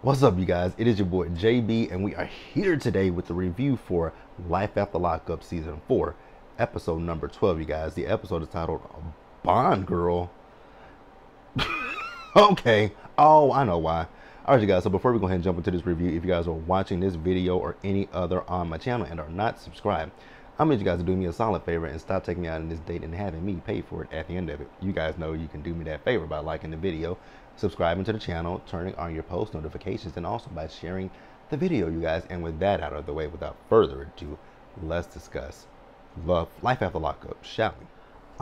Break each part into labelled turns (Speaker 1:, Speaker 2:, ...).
Speaker 1: What's up, you guys? It is your boy JB, and we are here today with the review for Life After Lockup Season 4, episode number 12, you guys. The episode is titled Bond Girl. Okay. Oh, I know why. Alright, you guys, so before we go ahead and jump into this review, if you guys are watching this video or any other on my channel and are not subscribed, I need you guys to do me a solid favor and stop taking me out on this date and having me pay for it at the end of it. You guys know you can do me that favor by liking the video, subscribing to the channel, turning on your post notifications, and also by sharing the video, you guys. And with that out of the way, without further ado, let's discuss Life After Lockup, shall we?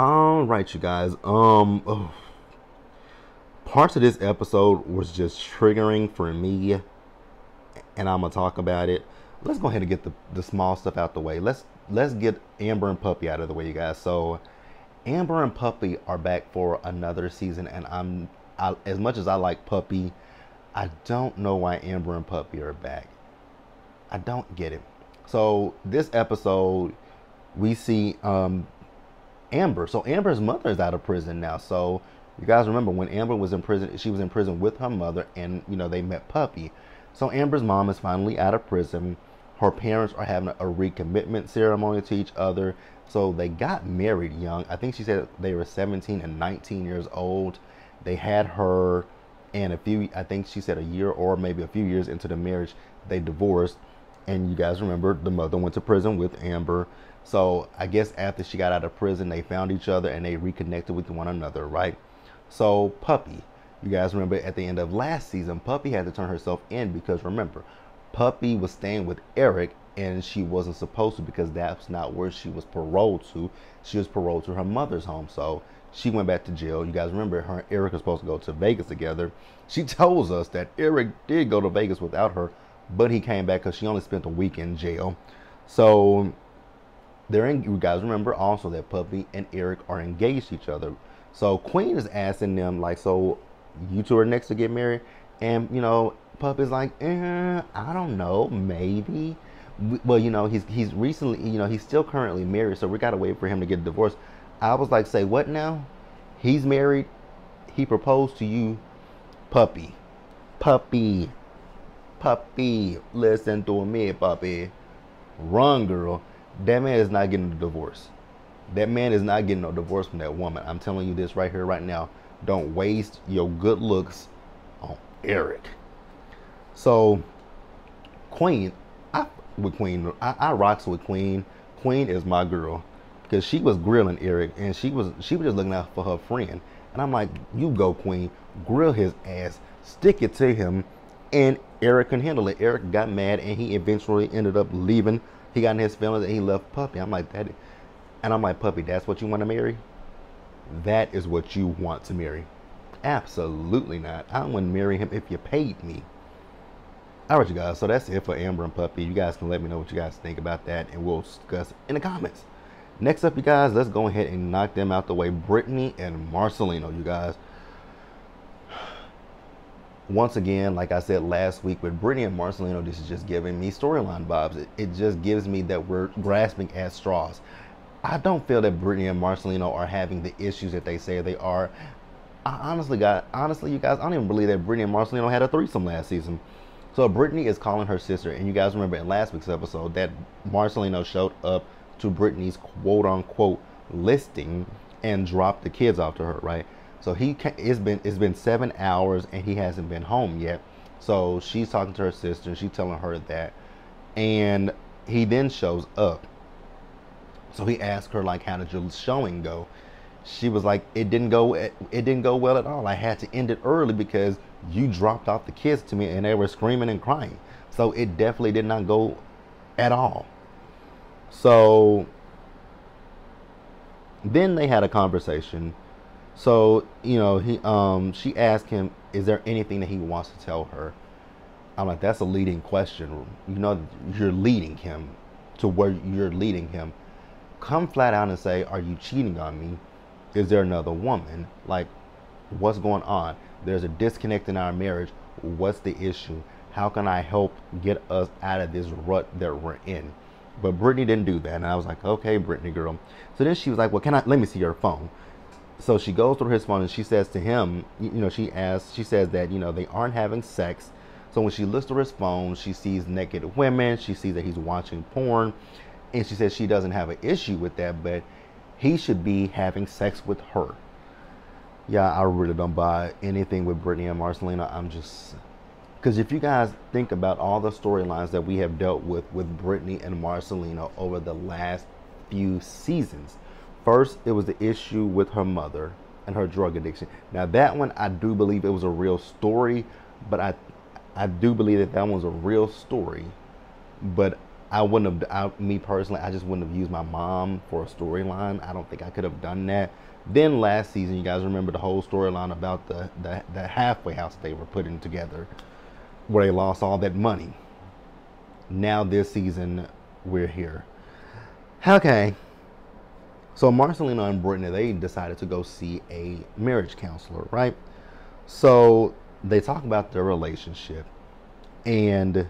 Speaker 1: Alright, you guys. Parts of this episode was just triggering for me, and I'm gonna talk about it. Let's go ahead and get the small stuff out the way. Let's get Amber and Puppy out of the way, you guys. So Amber and Puppy are back for another season, and as much as I like Puppy, I don't know why Amber and Puppy are back. I don't get it. So this episode, we see Amber. So Amber's mother is out of prison now. So you guys remember when Amber was in prison, she was in prison with her mother, and they met Puppy. So Amber's mom is finally out of prison. Her parents are having a recommitment ceremony to each other. So they got married young. I think she said they were 17 and 19 years old. They had her, and I think she said a year or maybe a few years into the marriage, they divorced. And you guys remember the mother went to prison with Amber. So I guess after she got out of prison, they found each other and they reconnected with one another, right? So Puppy, you guys remember at the end of last season, Puppy had to turn herself in because remember, Puppy was staying with Eric and she wasn't supposed to, because that's not where she was paroled to. She was paroled to her mother's home. So she went back to jail. You guys remember her and Eric are supposed to go to Vegas together. She tells us that Eric did go to Vegas without her, but he came back because she only spent a week in jail. So you guys remember also that Puppy and Eric are engaged to each other. So Queen is asking them, like, so you two are next to get married? And, Puppy's like, I don't know, maybe. Well, he's recently, he's still currently married, so we got to wait for him to get a divorce. I was like, say what now? He's married. He proposed to you. Puppy. Puppy. Puppy. Listen to me, Puppy. Run, girl. That man is not getting a divorce. That man is not getting no divorce from that woman. I'm telling you this right here, right now. Don't waste your good looks on Eric. So, Queen, I rocks with Queen. Queen is my girl, because she was grilling Eric, and she was just looking out for her friend. And I'm like, you go, Queen, grill his ass, stick it to him, and Eric can handle it. Eric got mad, and he eventually ended up leaving. He got in his feelings, and he left Puppy. I'm like, that. And I'm like, Puppy, that's what you want to marry? That is what you want to marry? Absolutely not. I wouldn't marry him if you paid me. Alright, you guys, so that's it for Amber and Puppy. You guys can let me know what you guys think about that, and we'll discuss it in the comments. Next up, you guys, let's go ahead and knock them out the way. Brittany and Marcelino, you guys. Once again, like I said last week, with Brittany and Marcelino, this is just giving me storyline vibes. It just gives me that we're grasping at straws. I don't feel that Brittany and Marcelino are having the issues that they say they are. Honestly, you guys, I don't even believe that Brittany and Marcelino had a threesome last season. So Brittany is calling her sister, and you guys remember in last week's episode that Marcelino showed up to Brittany's quote-unquote listing and dropped the kids off to her, right? So it's been 7 hours and he hasn't been home yet. So she's talking to her sister, and she's telling her that, and he then shows up. So he asked her, like, how did your showing go? She was like, it didn't go well at all. I had to end it early because you dropped off the kids to me and they were screaming and crying. So it definitely did not go at all. So then they had a conversation. So, she asked him, is there anything that he wants to tell her? I'm like, that's a leading question. You're leading him to where you're leading him. Come flat out and say, are you cheating on me? Is there another woman? Like, what's going on? There's a disconnect in our marriage. What's the issue? How can I help get us out of this rut that we're in? But Brittany didn't do that. And I was like, okay, Brittany girl. So then she was like, well, let me see your phone. So she goes through his phone and she says to him, she says that, they aren't having sex. So when she looks through his phone, she sees naked women. She sees that he's watching porn. And she says she doesn't have an issue with that, but he should be having sex with her. Yeah, I really don't buy anything with Brittany and Marcelino. I'm just... Because if you guys think about all the storylines that we have dealt with Brittany and Marcelino over the last few seasons. First, it was the issue with her mother and her drug addiction. Now, that one, I do believe it was a real story, but I do believe that that one's a real story. But I wouldn't have, me personally, I just wouldn't have used my mom for a storyline. I don't think I could have done that. Then last season, you guys remember the whole storyline about the halfway house they were putting together, where they lost all that money. Now this season, we're here. Okay. So Marcelino and Brittany, they decided to go see a marriage counselor, right? So they talk about their relationship, and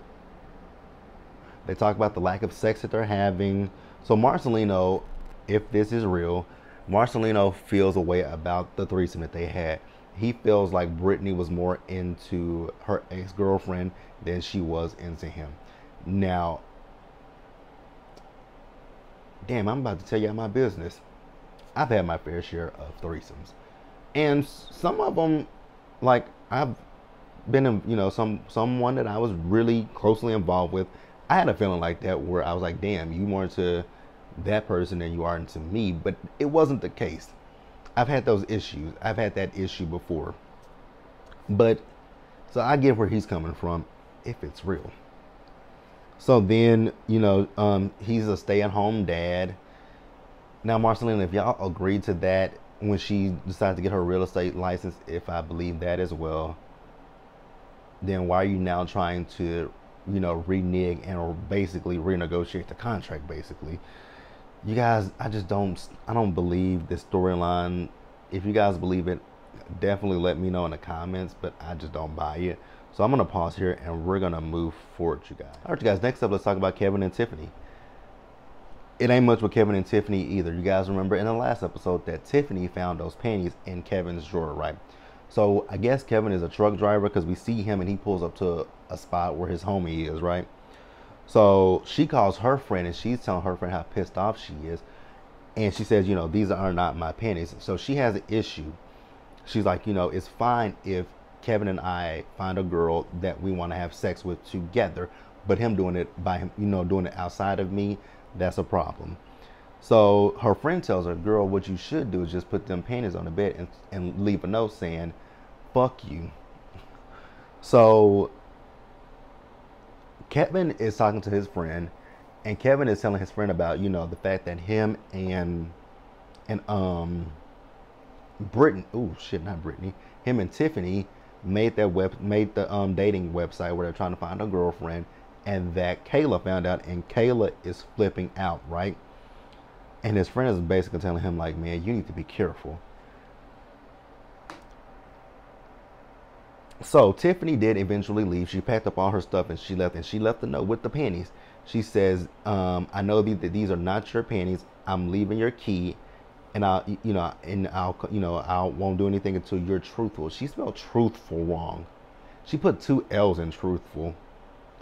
Speaker 1: they talk about the lack of sex that they're having. So Marcelino, if this is real, Marcelino feels a way about the threesome that they had. He feels like Brittany was more into her ex-girlfriend than she was into him. Now, damn, I'm about to tell you my business. I've had my fair share of threesomes. And some of them, like, I've been in, you know, someone that I was really closely involved with. I had a feeling like that where I was like, damn, you more into that person than you are into me. But it wasn't the case. I've had those issues. I've had that issue before. But, so I get where he's coming from, if it's real. So then, you know, he's a stay-at-home dad. Now, Marcelino, if y'all agreed to that when she decided to get her real estate license, if I believe that as well, then why are you now trying to, you know, renege and basically renegotiate the contract, basically? You guys, I don't believe this storyline. If you guys believe it, definitely let me know in the comments, but I just don't buy it. So I'm going to pause here and we're going to move forward, you guys. All right, you guys, next up, let's talk about Kevin and Tiffany. It ain't much with Kevin and Tiffany either. You guys remember in the last episode that Tiffany found those panties in Kevin's drawer, right? So I guess Kevin is a truck driver because we see him and he pulls up to a spot where his homie is, right? So she calls her friend and she's telling her friend how pissed off she is. And she says, you know, these are not my panties. So she has an issue. She's like, you know, it's fine if Kevin and I find a girl that we want to have sex with together, but him doing it by him, you know, doing it outside of me, that's a problem. So her friend tells her, girl, what you should do is just put them panties on the bed and leave a note saying, fuck you. So Kevin is talking to his friend, and Kevin is telling his friend about, you know, the fact that him and Brittany, him and Tiffany made the dating website where they're trying to find a girlfriend, and that Kayla found out, and Kayla is flipping out, right? And his friend is basically telling him like, man, you need to be careful. So Tiffany did eventually leave. She packed up all her stuff and she left. And she left the note with the panties. She says, "I know that these are not your panties. I'm leaving your key, and I won't do anything until you're truthful." She spelled truthful wrong. She put 2 L's in truthful.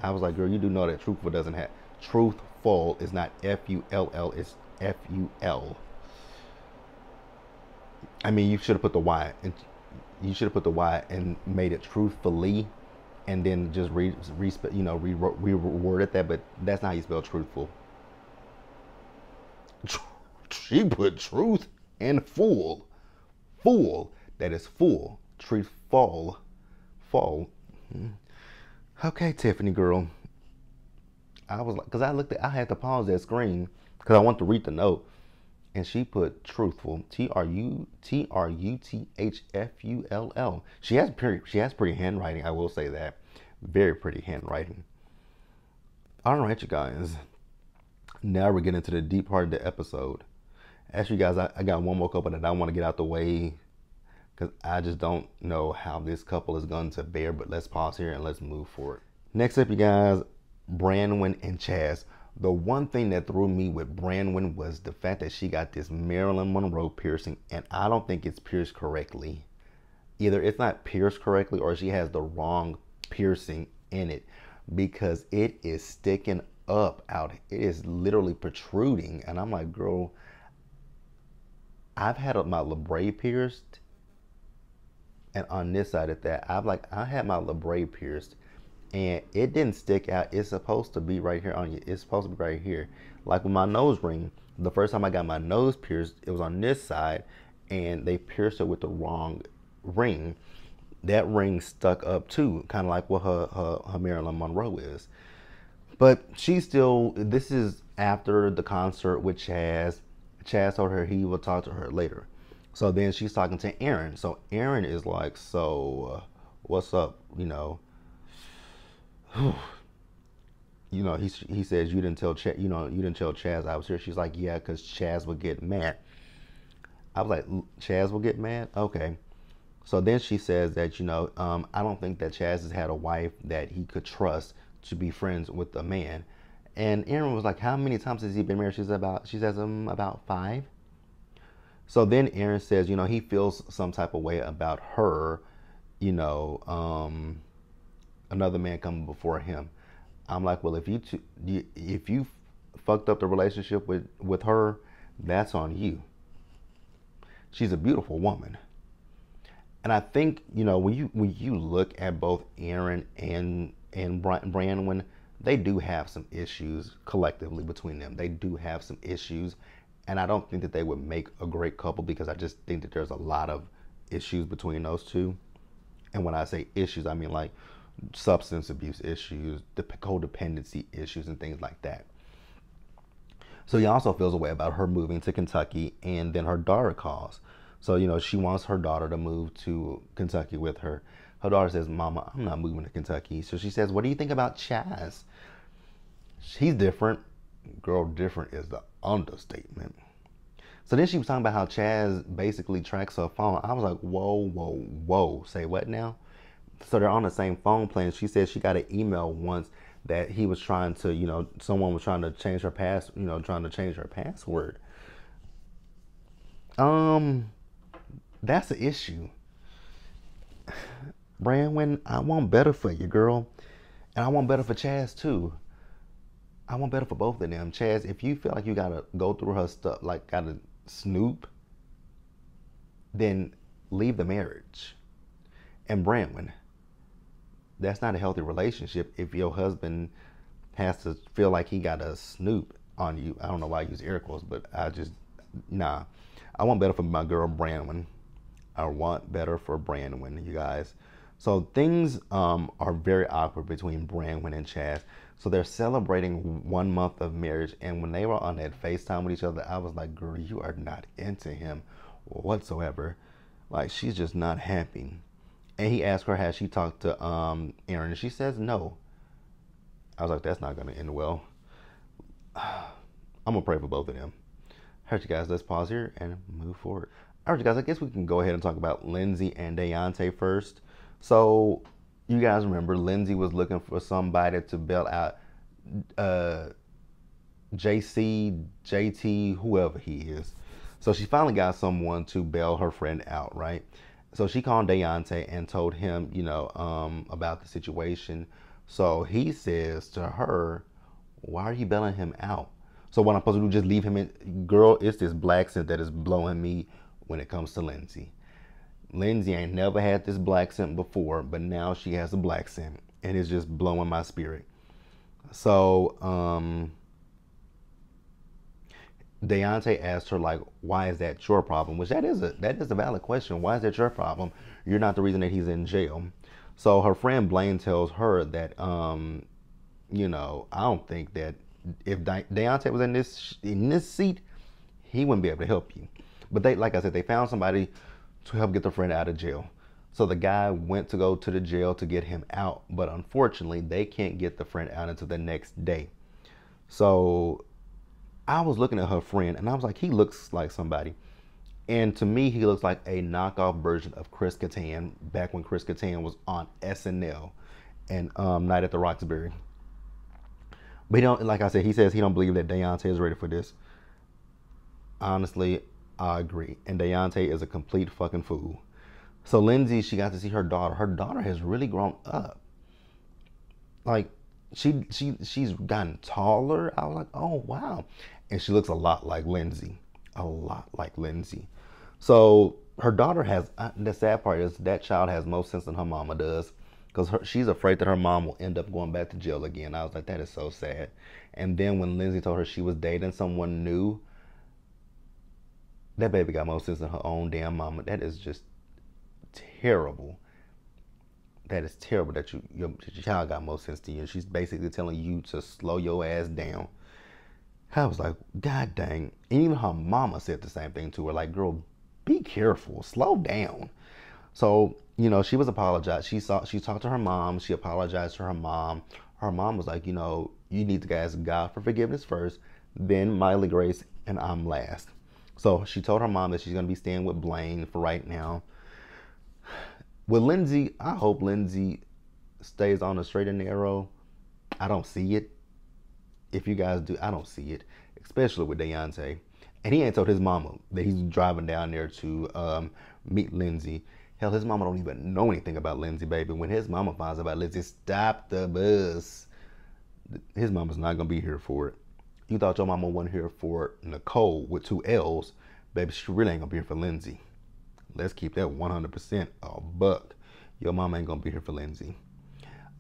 Speaker 1: I was like, girl, you do know that truthful doesn't have truthful is not F-U-L-L. It's F-U-L. I mean, you should have put the Y. You should have put the Y and made it truthfully, and then just reworded that. But that's not how you spell truthful. She put truth and fool. Fool. That is fool. Truthful. Fall. Okay, Tiffany girl. I was like, because I had to pause that screen because I want to read the note. And she put truthful, Truthfull. She has pretty handwriting. I will say that, very pretty handwriting. All right, you guys. Now we're getting into the deep part of the episode. Actually, guys, I got one more couple that I want to get out the way because I just don't know how this couple is going to bear. But let's pause here and let's move forward. Next up, you guys, Branwyn and Chaz. The one thing that threw me with Branwyn was the fact that she got this Marilyn Monroe piercing, and I don't think it's pierced correctly. Either it's not pierced correctly or she has the wrong piercing in it because it is sticking up out. It is literally protruding. And I'm like, girl, I've had my labret pierced. And on this side of that, I had my labret pierced and it didn't stick out. It's supposed to be right here on you. It's supposed to be right here. Like with my nose ring, the first time I got my nose pierced, it was on this side and they pierced it with the wrong ring. That ring stuck up too, kind of like what her Marilyn Monroe is. But she's still, this is after the concert with Chaz. Chaz told her he will talk to her later. So then she's talking to Aaron. So Aaron is like, so what's up? He says, you didn't tell Chaz I was here. She's like, yeah, because Chaz would get mad. I was like, Chaz will get mad? Okay. So then she says that, I don't think that Chaz has had a wife that he could trust to be friends with a man. And Aaron was like, how many times has he been married? She says, about 5. So then Aaron says, he feels some type of way about her, another man coming before him. I'm like, well, if you fucked up the relationship with her, that's on you. She's a beautiful woman. And I think, when you look at both Aaron and Branwyn, they do have some issues collectively between them. They do have some issues. And I don't think that they would make a great couple because I just think that there's a lot of issues between those two. And when I say issues, I mean like substance abuse issues, the codependency issues, and things like that. So he also feels a way about her moving to Kentucky, and then her daughter calls. So, she wants her daughter to move to Kentucky with her. Her daughter says, Mama, I'm not moving to Kentucky. So she says, what do you think about Chaz? He's different. Girl, different is the understatement. So then she was talking about how Chaz basically tracks her phone. I was like, whoa, whoa, whoa. Say what now? So they're on the same phone plan. She said she got an email once that he was trying to, someone was trying to change her password. That's an issue. Branwyn, I want better for you, girl. And I want better for Chaz too. I want better for both of them. Chaz, if you feel like you gotta go through her stuff, like gotta snoop, then leave the marriage. And Branwyn, that's not a healthy relationship if your husband has to feel like he gotta snoop on you. I don't know why I use air quotes, but nah. I want better for my girl Branwyn. I want better for Branwyn, you guys. So things are very awkward between Branwyn and Chaz. So they're celebrating 1 month of marriage. And when they were on that FaceTime with each other, I was like, girl, you are not into him whatsoever. Like, she's just not happy. And he asked her, has she talked to Aaron? And she says no. I was like, that's not going to end well. I'm going to pray for both of them. All right, you guys, let's pause here and move forward. All right, you guys, I guess we can go ahead and talk about Lindsay and Deontay first. So, you guys remember, Lindsay was looking for somebody to bail out JT, whoever he is. So she finally got someone to bail her friend out, right? So she called Deontay and told him, about the situation. So he says to her, why are you bailing him out? So what I'm supposed to do, just leave him in? Girl, it's this black scent that is blowing me when it comes to Lindsay. Lindsay ain't never had this black scent before, but now she has a black scent, and it's just blowing my spirit. So, Deontay asked her, like, why is that your problem? Which that is a valid question. Why is that your problem? You're not the reason that he's in jail. So her friend Blaine tells her that, I don't think that if Deontay was in this seat, he wouldn't be able to help you. But like I said, they found somebody to help get the friend out of jail. So the guy went to go to the jail to get him out, but unfortunately they can't get the friend out until the next day. So I was looking at her friend and I was like, he looks like somebody. And to me, he looks like a knockoff version of Chris Kattan back when Chris Kattan was on SNL and Night at the Roxbury. But he don't, like I said, he says he don't believe that Deontay is ready for this. Honestly, I agree. And Deontay is a complete fucking fool. So Lindsay, she got to see her daughter. Her daughter has really grown up. Like she's gotten taller. I was like, oh wow, and she looks a lot like Lindsay, a lot like Lindsay. So her daughter has the sad part is that child has more sense than her mama does, because she's afraid that her mom will end up going back to jail again. I was like, that is so sad. And then when Lindsay told her she was dating someone new, that baby got more sense than her own damn mama. That is just terrible. That is terrible that your child got more sense than you. She's basically telling you to slow your ass down. I was like, God dang. And even her mama said the same thing to her. Like, girl, be careful. Slow down. So, she was apologized. She talked to her mom. She apologized to her mom. Her mom was like, you need to ask God for forgiveness first, then Miley Grace, and I'm last. So she told her mom that she's going to be staying with Blaine for right now. With Lindsay, I hope Lindsay stays on the straight and narrow. I don't see it. If you guys do, I don't see it, especially with Deontay. And he ain't told his mama that he's driving down there to meet Lindsay. Hell, his mama don't even know anything about Lindsay, baby. When his mama finds out about Lindsay, stop the bus. His mama's not going to be here for it. You thought your mama wasn't here for Nicole with 2 L's. Baby, she really ain't going to be here for Lindsay. Let's keep that 100% a buck. Your mama ain't going to be here for Lindsay.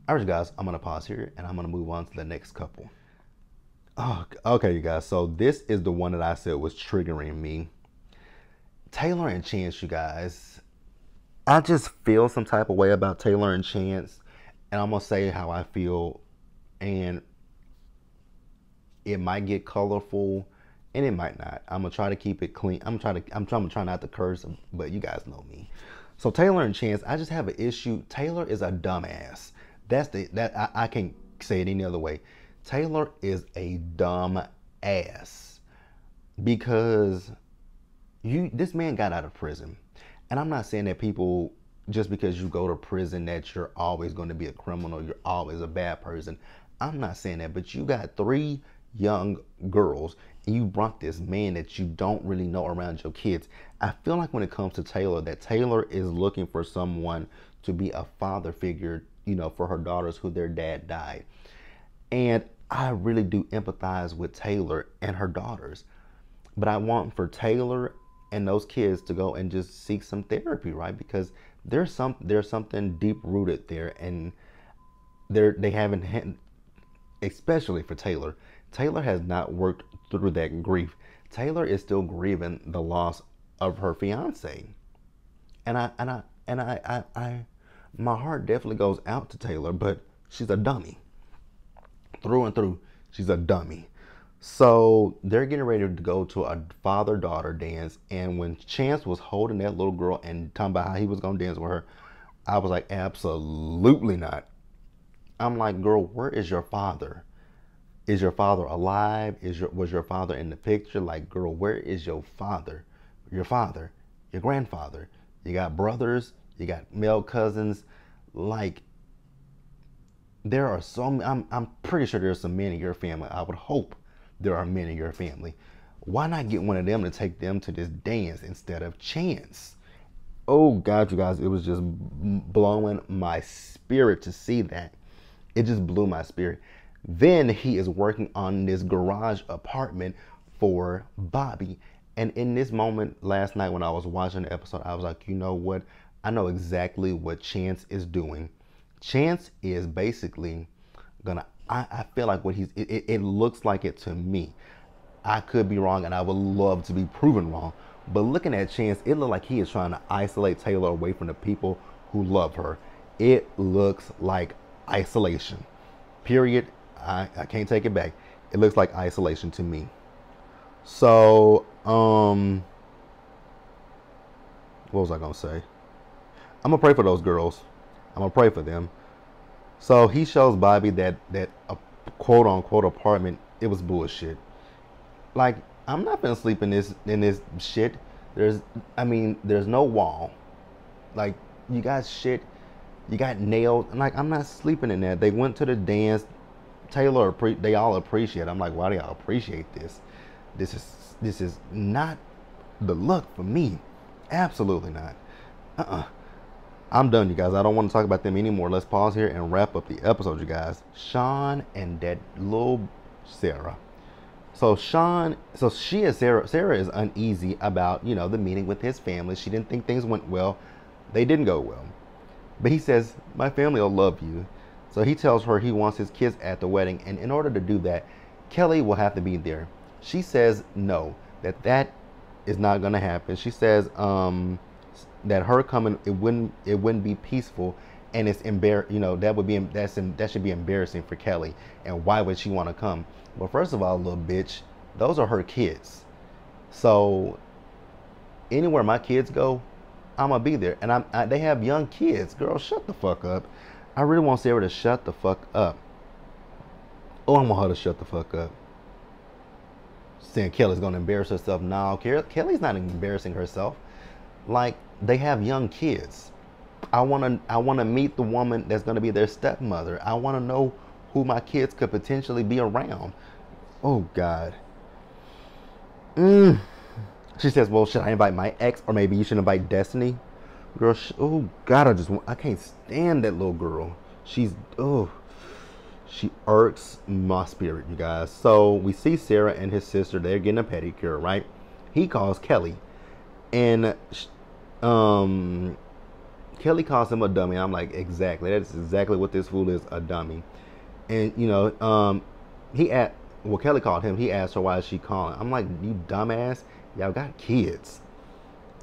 Speaker 1: All right, guys, I'm going to pause here, and I'm going to move on to the next couple. Oh, okay, you guys. So this is the one that I said was triggering me. Taylor and Chance, you guys. I just feel some type of way about Taylor and Chance, and I'm going to say how I feel, and it might get colorful, and it might not. I'm gonna try to keep it clean. I'm trying to try not to curse, but you guys know me. So Taylor and Chance, I just have an issue. Taylor is a dumbass. I can't say it any other way. Taylor is a dumb ass because this man got out of prison, and I'm not saying that people, just because you go to prison, that you're always going to be a criminal, you're always a bad person. I'm not saying that, but you got 3 young girls, and you brought this man that you don't really know around your kids. I feel like when it comes to Taylor, that Taylor is looking for someone to be a father figure, for her daughters who their dad died. And I really do empathize with Taylor and her daughters. But I want for Taylor and those kids to go and just seek some therapy, right? Because there's something deep rooted there, and they haven't had, especially for Taylor. Taylor has not worked through that grief. Taylor is still grieving the loss of her fiance, and I my heart definitely goes out to Taylor, but she's a dummy through and through. She's a dummy. So they're getting ready to go to a father-daughter dance, and when Chance was holding that little girl and talking about how he was gonna dance with her, I was like, absolutely not. I'm like, girl, where is your father? Is your father alive? Was your father in the picture? Like, girl, where is your father? Your father, your grandfather. You got brothers, you got male cousins. Like, there are I'm pretty sure there's some men in your family. I would hope there are men in your family. Why not get one of them to take them to this dance instead of Chance? Oh God, you guys, it was just blowing my spirit to see that. It just blew my spirit. Then he is working on this garage apartment for Bobby. And in this moment last night when I was watching the episode, I was like, you know what? I know exactly what Chance is doing. Chance is basically gonna, I feel like what it looks like it to me. I could be wrong, and I would love to be proven wrong. But looking at Chance, it looked like he is trying to isolate Taylor away from the people who love her. It looks like isolation. Period. I can't take it back. It looks like isolation to me. So, what was I gonna say? I'm gonna pray for those girls. I'm gonna pray for them. So he shows Bobby that a quote unquote apartment, it was bullshit. Like, I'm not gonna sleep in this shit. There's no wall. Like, you got shit, you got nails. Like, I'm not sleeping in that. They went to the dance. Taylor, they all appreciate it. I'm like, why do y'all appreciate this? This is not the look for me. Absolutely not. I'm done, you guys. I don't want to talk about them anymore. Let's pause here and wrap up the episode, you guys. Sean and that little Sarah. So Sarah is uneasy about, the meeting with his family. She didn't think things went well. They didn't go well. But he says, my family will love you. So he tells her he wants his kids at the wedding. And in order to do that, Kelly will have to be there. She says no, that is not going to happen. She says that her coming, it wouldn't be peaceful. And it's that should be embarrassing for Kelly. And why would she want to come? Well, first of all, little bitch, those are her kids. So anywhere my kids go, I'm gonna be there. And they have young kids. Girl, shut the fuck up. I really want Sarah to shut the fuck up. Oh, I want her to shut the fuck up. Saying Kelly's gonna embarrass herself. No, Kelly's not embarrassing herself. Like, they have young kids. I wanna meet the woman that's gonna be their stepmother. I wanna know who my kids could potentially be around. Oh God. She says, well, should I invite my ex, or maybe you should invite Destiny? Girl, oh God, I can't stand that little girl. She irks my spirit, you guys. So we see Sarah and his sister, they're getting a pedicure, right? He calls Kelly, and Kelly calls him a dummy. I'm like, exactly. That's exactly what this fool is, a dummy. And Kelly called him. He asked her, why is she calling? I'm like, you dumbass. Y'all got kids.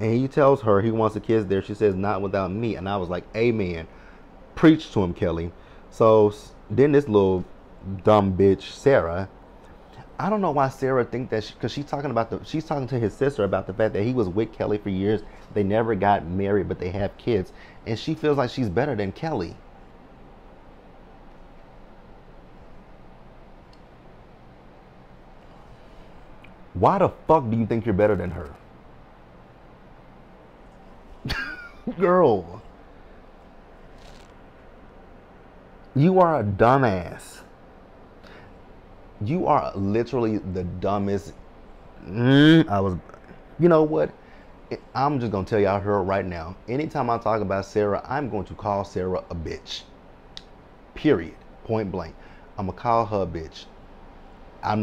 Speaker 1: And he tells her he wants the kids there. She says, not without me. And I was like, amen. Preach to him, Kelly. So then this little dumb bitch, Sarah, I don't know why Sarah think that, because she's talking to his sister about the fact that he was with Kelly for years. They never got married, but they have kids. And she feels like she's better than Kelly. Why the fuck do you think you're better than her? Girl. You are a dumbass. You are literally the dumbest. You know what? I'm just going to tell y'all her right now. Anytime I talk about Sarah, I'm going to call Sarah a bitch. Period. Point blank. I'm going to call her a bitch. I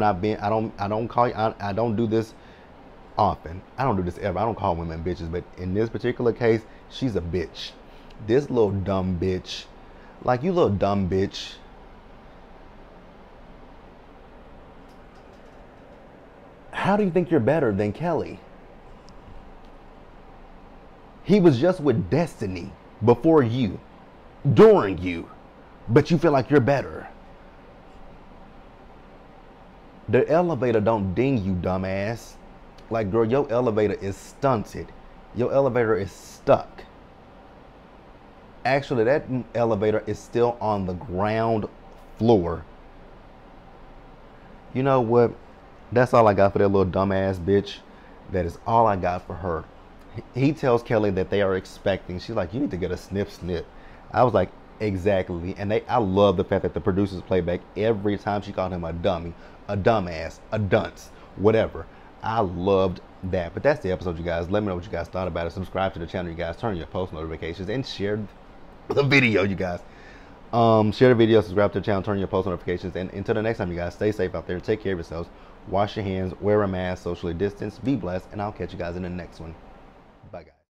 Speaker 1: don't do this often. I don't do this ever. I don't call women bitches, but in this particular case, she's a bitch. This little dumb bitch. Like, you little dumb bitch. How do you think you're better than Kelly? He was just with Destiny before you, during you, but you feel like you're better. The elevator don't ding, you dumbass. Like, girl, your elevator is stunted. Your elevator is stuck. Actually, that elevator is still on the ground floor. You know what? That's all I got for that little dumbass bitch. That is all I got for her. He tells Kelly that they are expecting. She's like, you need to get a snip. I was like, exactly. And I love the fact that the producers play back every time she called him a dummy, a dumbass, a dunce, whatever. I loved that. But that's the episode, you guys. Let me know what you guys thought about it. Subscribe to the channel, you guys. Turn on your post notifications and share the video, you guys. Share the video, subscribe to the channel, turn on your post notifications. And until the next time, you guys, stay safe out there. Take care of yourselves. Wash your hands, wear a mask, socially distance, be blessed, and I'll catch you guys in the next one.